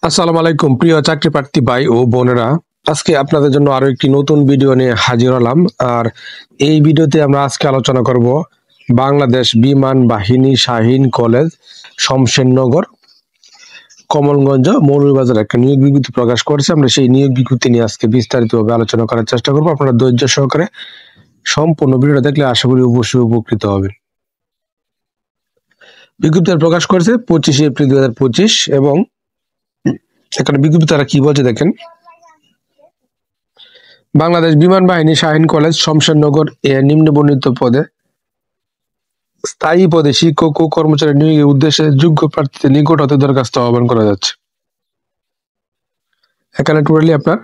আসসালামু আলাইকুম প্রিয় চাকরি প্রার্থী ভাই ও বোনেরা, আজকে আপনাদের জন্য আরো একটি নতুন ভিডিও নিয়ে হাজির হলাম। আর এই ভিডিওতে আমরা আজকে আলোচনা করব বাংলাদেশ বিমান বাহিনী শাহীন কলেজ শমশেরনগর কমলগঞ্জ মৌলভীবাজার একটা নিয়োগ বিজ্ঞপ্তি প্রকাশ করেছে। আমরা সেই নিয়োগ বিজ্ঞপ্তি নিয়ে আজকে বিস্তারিতভাবে আলোচনা করার চেষ্টা করবো। আপনারা ধৈর্য সহকারে সম্পূর্ণ ভিডিওটা দেখলে আশা করি অবশ্যই উপকৃত হবেন। বিজ্ঞপ্তি প্রকাশ করেছে 25 এপ্রিল 2025 এবং এখানে বিজ্ঞপ্তি তারা কি বলছে দেখেন। বাংলাদেশ বিমান বাহিনী শাহীন কলেজ শমশেরনগর এর নিম্নবর্ণিত পদে স্থায়ী পদে শিক্ষক ও কর্মচারী নিয়োগের উদ্দেশ্যে যোগ্য প্রার্থীদের নিকট হতে দরখাস্ত আহ্বান করা যাচ্ছে। এখানে টোটালি আপনার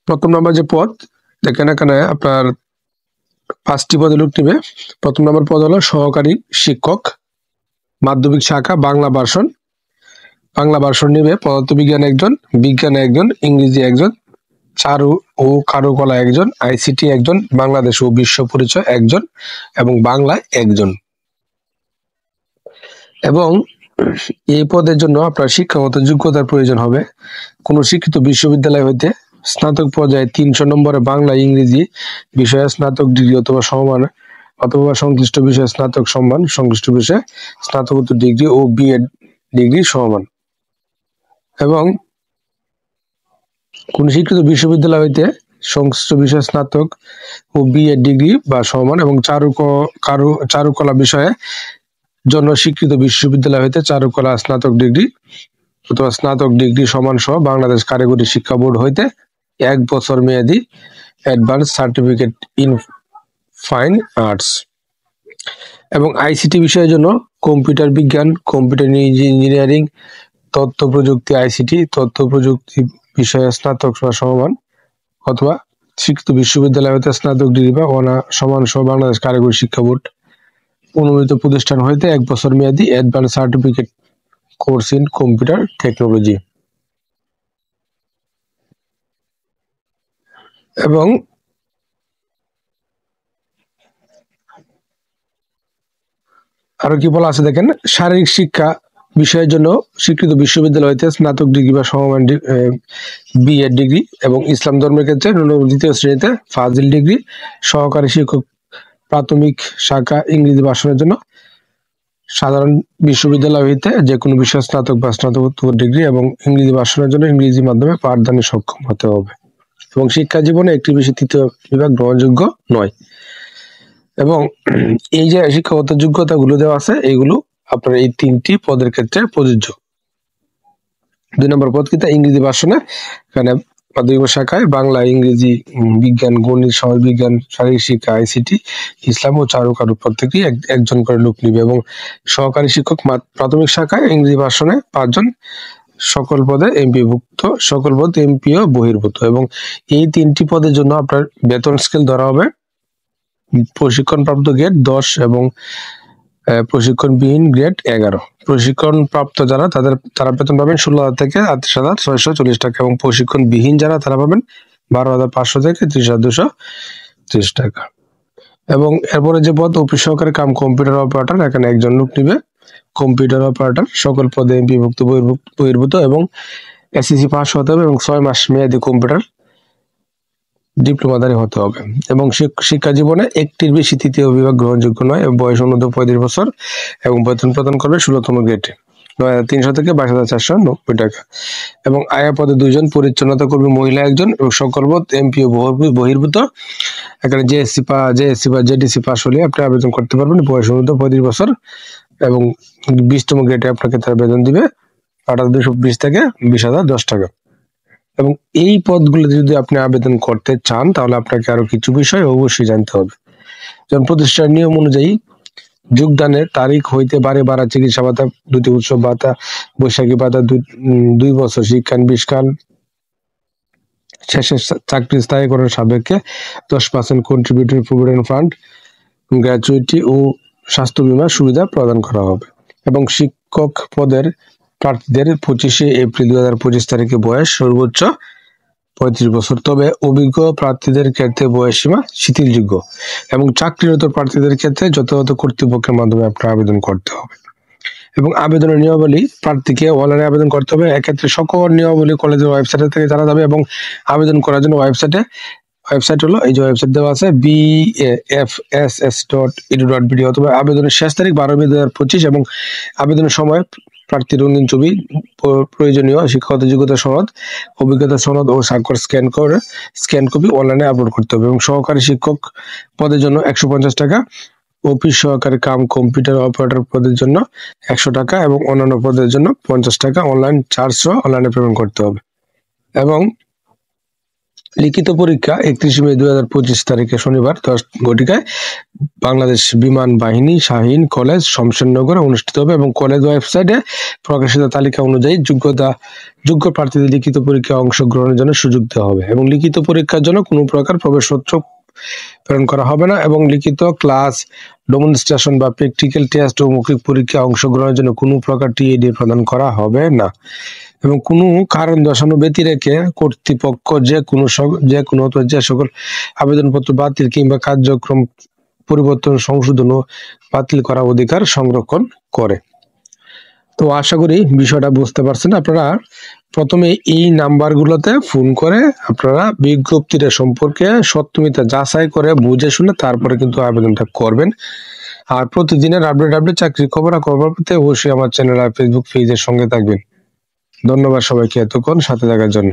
প্রথম নম্বর যে পদ দেখেন, এখানে আপনার 5টি পদে লোক নিবে। প্রথম নম্বর পদ হলো সহকারী শিক্ষক মাধ্যমিক শাখা বাংলা ভার্সন নিবে পদার্থবিজ্ঞান একজন, বিজ্ঞানে একজন, ইংরেজি একজন, চারু ও কারুকলা একজন, আইসিটি একজন, বাংলাদেশ ও বিশ্ব পরিচয় একজন এবং বাংলায় একজন। এবং এই পদের জন্য আপনার শিক্ষাগত যোগ্যতার প্রয়োজন হবে। কোন শিক্ষিত বিশ্ববিদ্যালয় হইতে স্নাতক পর্যায়ে 300 নম্বরে বাংলা ইংরেজি বিষয়ে স্নাতক ডিগ্রি অথবা সমমান অথবা সংশ্লিষ্ট বিষয়ে স্নাতক সম্মান, সংশ্লিষ্ট বিষয়ে স্নাতকোত্তর ডিগ্রি ও বিএড ডিগ্রি সমমান। এবং কোন শিক্ষিত বিশ্ববিদ্যালয় হইতে সংশ্লিষ্ট বিষয়ে স্নাতক ও বিএড ডিগ্রি বা সমমান এবং চারুকলা বিষয়ে জন্য স্বীকৃত বিশ্ববিদ্যালয় হইতে চারুকলা স্নাতক ডিগ্রি অথবা স্নাতক ডিগ্রি সমান সহ বাংলাদেশ কারিগরি শিক্ষা বোর্ড হইতে 1 বছর মেয়াদী advance certificate in fine arts. এবং আইসিটি বিষয়ের জন্য কম্পিউটার বিজ্ঞান, কম্পিউটার ইঞ্জিনিয়ারিং, তথ্য প্রযুক্তি আইসিটি, তথ্য প্রযুক্তি বিষয়ে স্নাতক বা সমমান অথবা স্বীকৃত বিশ্ববিদ্যালয় হইতে স্নাতক ডিগ্রি বা অনা সমান সহ বাংলাদেশ কারিগরি শিক্ষা বোর্ড অনুমোদিত প্রতিষ্ঠান হইতে 1 বছর মেয়াদী advance certificate course in computer technology. এবং আরো কি বলা আছে দেখেন, শারীরিক শিক্ষা বিষয়ের জন্য স্বীকৃত বিশ্ববিদ্যালয় হইতে স্নাতক ডিগ্রি বা সমমান বিএড ডিগ্রি এবং ইসলাম ধর্মের ক্ষেত্রে দ্বিতীয় শ্রেণীতে ফাজিল ডিগ্রি, সহকারী শিক্ষক প্রাথমিক শাখা ইংরেজি ভাষণের জন্য সাধারণ বিশ্ববিদ্যালয় হইতে যে কোনো বিষয়ে স্নাতক বা স্নাতকোত্তর ডিগ্রি এবং ইংরেজি ভাষণের জন্য ইংরেজি মাধ্যমে পাঠদানে সক্ষম হতে হবে। এবং শিক্ষা জীবনে একটি বেশি তৃতীয় বিভাগ গ্রহণযোগ্য নয়। এবং এই যে শিক্ষাগত যোগ্যতা গুলো দেওয়া আছে এগুলো আপনার এই 3টি পদের ক্ষেত্রে প্রযোজ্য। 2 নম্বর পদ কিতা ইংরেজি ভাষণে, এখানে মাধ্যমিক শাখায় বাংলা, ইংরেজি, বিজ্ঞান, গণিত, সমাজ বিজ্ঞান, শারীরিক শিক্ষা, আইসিটি, ইসলাম ও চারুকারু প্রত্যেকেই একজন করে লোক নিবে। এবং সহকারী শিক্ষক প্রাথমিক শাখায় ইংরেজি ভাষণে 5 জন, সকল পদে এমপিভুক্ত, সকল পদ এমপিও বহির্ভূত। এবং এই 3টি পদের জন্য আপনার বেতন স্কেল ধরা হবে প্রশিক্ষণপ্রাপ্ত গ্রেড 10 এবং প্রশিক্ষণবিহীন গ্রেড 11। প্রশিক্ষণপ্রাপ্ত যারা তারা বেতন পাবেন 16,000 থেকে 38,640 টাকা এবং প্রশিক্ষণবিহীন যারা তারা পাবেন 12,500 থেকে 30,230 টাকা। এবং এরপরে যে পদ অফিস সহকারী কাম কম্পিউটার অপারেটর, এখানে একজন লোক নিবে কম্পিউটার অপারেটর, সকল পদে এমপিভুক্ত বহির্ভূত এবং এসএসসি পাস হতে হবে এবং 6 মাস মেয়াদী কম্পিউটার ডিপ্লোমাধারী হতে হবে। এবং শিক্ষা জীবনে একটির বেশি তৃতীয় বিভাগ গ্রহণযোগ্য নয়। বয়স অনূর্ধ্ব 35 বছর এবং বেতন প্রদান করবে 16তম গ্রেডে 9,300 থেকে 22,490 টাকা। এবং আয়া পদে 2 জন, পরিচ্ছন্নতা কর্মী মহিলা একজন এবং সকল পদ এমপিও বহির্ভূত। এখানে জেএসসি বা জেডিসি পাস হলে আপনি আবেদন করতে পারবেন। বয়স অনূর্ধ্ব 35 বছর এবং 20তম গ্রেডে আপনাকে তার বেতন দিবে 8,220 থেকে 20,010 টাকা। এবং এই পদগুলোতে যদি আপনি আবেদন করতে চান তাহলে আপনাকে আরো কিছু বিষয় অবশ্যই জানতে হবে। যেমন প্রতিষ্ঠানের নিয়ম অনুযায়ী যোগদানের তারিখ হইতে বারে বাড়া চিকিৎসা ভাতা, 2টি উৎসব ভাতা, বৈশাখী ভাতা, 2 বছর শিক্ষানবিষ্কান শেষে চাকরি স্থায়ীকরণের সাপেক্ষে 10% কন্ট্রিবিউটরি প্রভিডেন্ট ফান্ড, গ্র্যাচুইটি ও স্বাস্থ্য বীমা সুবিধা প্রদান করা হবে। এবং শিক্ষক পদের প্রার্থীদের 25 এপ্রিল 2025 তারিখে বয়স সর্বোচ্চ 35 বছর, তবে অভিজ্ঞ প্রার্থীদের ক্ষেত্রে বয়সসীমা শিথিলযোগ্য। এবং চাকরিরত প্রার্থীদের ক্ষেত্রে যথাযথ কর্তৃপক্ষের মাধ্যমে আপনার আবেদন করতে হবে। এবং আবেদনের নিয়মাবলী প্রার্থীকে অনলাইনে আবেদন করতে হবে। এক্ষেত্রে সকল নিয়মাবলী কলেজের ওয়েবসাইট থেকে জানা যাবে এবং আবেদন করার জন্য ওয়েবসাইট হলো এই যে ওয়েবসাইট দেওয়া আছে bafss.edu.bd অথবা আবেদনের শেষ তারিখ 12/2/2025 এবং আবেদনের সময় প্রার্থীর রঙিন ছবি, প্রয়োজনীয় শিক্ষাগত যোগ্যতা সনদ, অভিজ্ঞতা সনদ ও স্বাক্ষর স্ক্যান কপি অনলাইনে আপলোড করতে হবে এবং সহকারী শিক্ষক পদের জন্য 150 টাকা, অফিস সহকারী কাম কম্পিউটার অপারেটর পদের জন্য 100 টাকা এবং অন্যান্য পদের জন্য 50 টাকা অনলাইন চার্জ সহ অনলাইনে পেমেন্ট করতে হবে। এবং লিখিত পরীক্ষা 31 মে 2025 তারিখে শনিবার 10 ঘটিকায় বাংলাদেশ বিমান বাহিনী শাহীন কলেজ শমশেরনগরে অনুষ্ঠিত হবে এবং কলেজ ওয়েবসাইটে প্রকাশিত তালিকা অনুযায়ী যোগ্য প্রার্থীদের লিখিত পরীক্ষায় অংশগ্রহণের জন্য সুযোগ দেওয়া হবে এবং লিখিত পরীক্ষার জন্য কোনো প্রকার প্রবেশপত্র প্রেরণ করা হবে না এবং লিখিত ক্লাস, ডেমনস্ট্রেশন বা প্র্যাকটিক্যাল টেস্ট ও মৌখিক পরীক্ষায় অংশগ্রহণের জন্য কোনো প্রকার টিএডি প্রদান করা হবে না এবং কোনো কারণ দর্শানো ব্যতি রেখে কর্তৃপক্ষ যে সকল আবেদনপত্র বাতিল কিংবা কার্যক্রম পরিবর্তন, সংশোধন ও বাতিল করার অধিকার সংরক্ষণ করে। তো আশা করি বিষয়টা বুঝতে পারছেন। আপনারা প্রথমে এই নাম্বারগুলোতে ফোন করে আপনারা বিজ্ঞপ্তিটা সম্পর্কে সত্যমিতা যাচাই করে বুঝে শুনে তারপরে কিন্তু আবেদনটা করবেন। আর প্রতিদিনের আপডেট চাকরির খবর পেতে অবশ্যই আমার চ্যানেল আর ফেসবুক পেজের সঙ্গে থাকবেন। ধন্যবাদ সবাইকে এতক্ষণ সাথে থাকার জন্য।